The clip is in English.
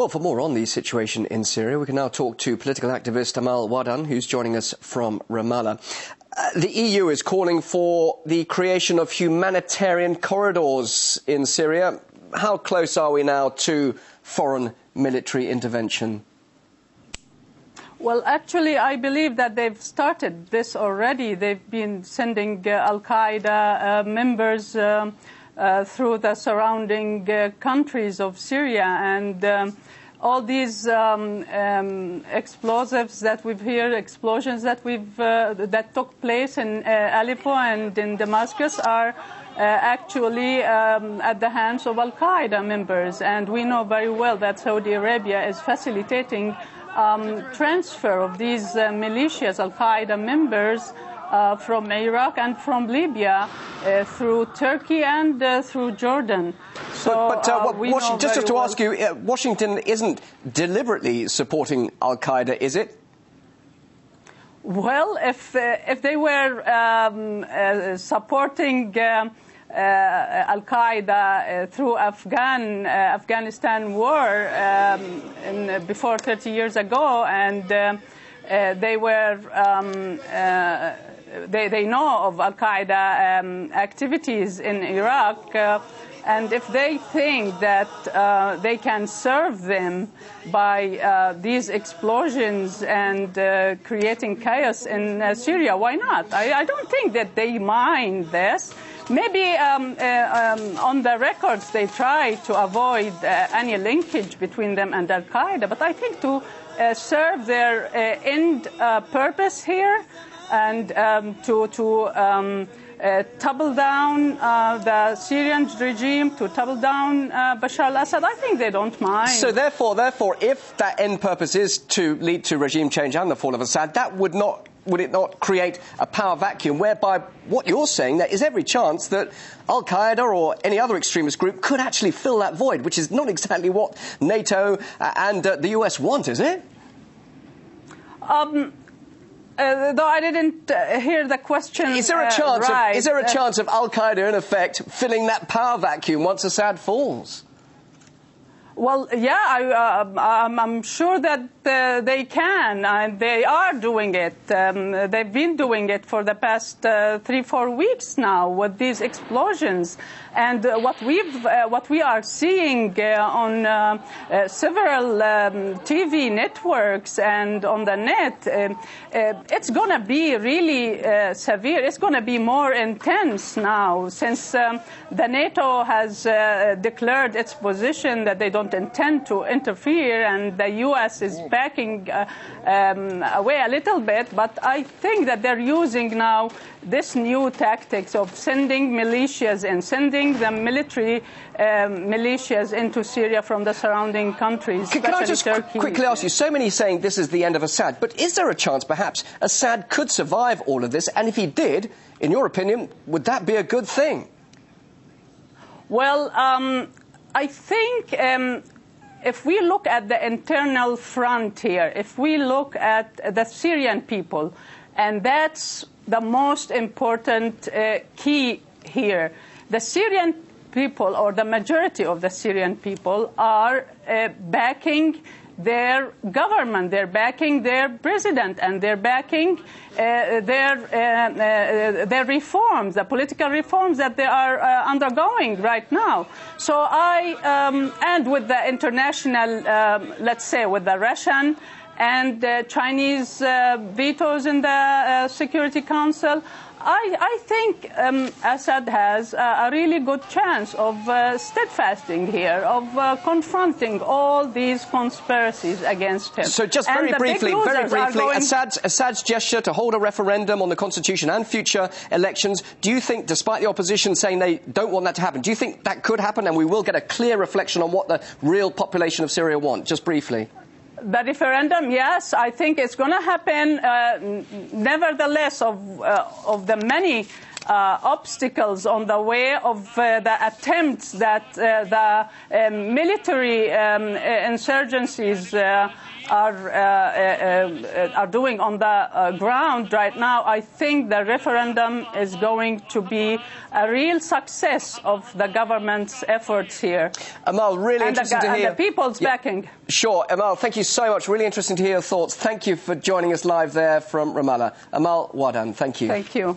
Well, for more on the situation in Syria, we can now talk to political activist Amal Wahdan, who's joining us from Ramallah. The EU is calling for the creation of humanitarian corridors in Syria. How close are we now to foreign military intervention? Well, actually, I believe that they've started this already. They've been sending al-Qaeda members through the surrounding countries of Syria, and all these explosives that we've heard, explosions that that took place in Aleppo and in Damascus are actually at the hands of al-Qaeda members, and we know very well that Saudi Arabia is facilitating transfer of these militias, al-Qaeda members, from Iraq and from Libya through Turkey and through Jordan. So, just to ask you, Washington isn't deliberately supporting al-Qaeda, is it? Well, if they were supporting al-Qaeda through Afghanistan war before 30 years ago, and they were they know of al-Qaeda activities in Iraq, and if they think that they can serve them by these explosions and creating chaos in Syria, why not? I don't think that they mind this. Maybe on the records they try to avoid any linkage between them and al-Qaeda, but I think to serve their end purpose here and to topple down the Syrian regime, to topple down Bashar al-Assad, I think they don't mind. So therefore, if that end purpose is to lead to regime change and the fall of Assad, that would it not create a power vacuum whereby what you're saying, there is every chance that al-Qaeda or any other extremist group could actually fill that void, which is not exactly what NATO and the US want, is it? Though I didn't hear the question. Is there a chance? Right. Is there a chance of al-Qaeda, in effect, filling that power vacuum once Assad falls? Well, yeah, I'm sure that they can, and they are doing it. They've been doing it for the past 3-4 weeks now with these explosions. And what we are seeing on several TV networks and on the net, it's going to be really severe. It's going to be more intense now, since the NATO has declared its position that they don't intend to interfere, and the U.S. is backing away a little bit. But I think that they're using now this new tactics of sending militias and sending the military militias into Syria from the surrounding countries, especially Can I just Turkey. quickly ask you, so many saying this is the end of Assad, but is there a chance perhaps Assad could survive all of this, and if he did, in your opinion, would that be a good thing? Well, I think if we look at the internal front here, if we look at the Syrian people, and that's the most important key here, the Syrian people, or the majority of the Syrian people, are backing their government, they're backing their president, and they're backing their reforms, the political reforms that they are undergoing right now. So and with the international, let's say, with the Russian and Chinese vetoes in the Security Council, I think Assad has a really good chance of steadfasting here, of confronting all these conspiracies against him. So just very briefly, Assad's gesture to hold a referendum on the constitution and future elections, do you think, despite the opposition saying they don't want that to happen, do you think that could happen and we will get a clear reflection on what the real population of Syria want? Just briefly. The referendum, yes, I think it's going to happen. Nevertheless, of the many obstacles on the way of the attempts that the military insurgencies are doing on the ground right now, I think the referendum is going to be a real success of the government's efforts here. Amal, really interesting to hear. And the people's backing. Sure. Amal, thank you so much. Really interesting to hear your thoughts. Thank you for joining us live there from Ramallah. Amal, wahdan. Thank you. Thank you.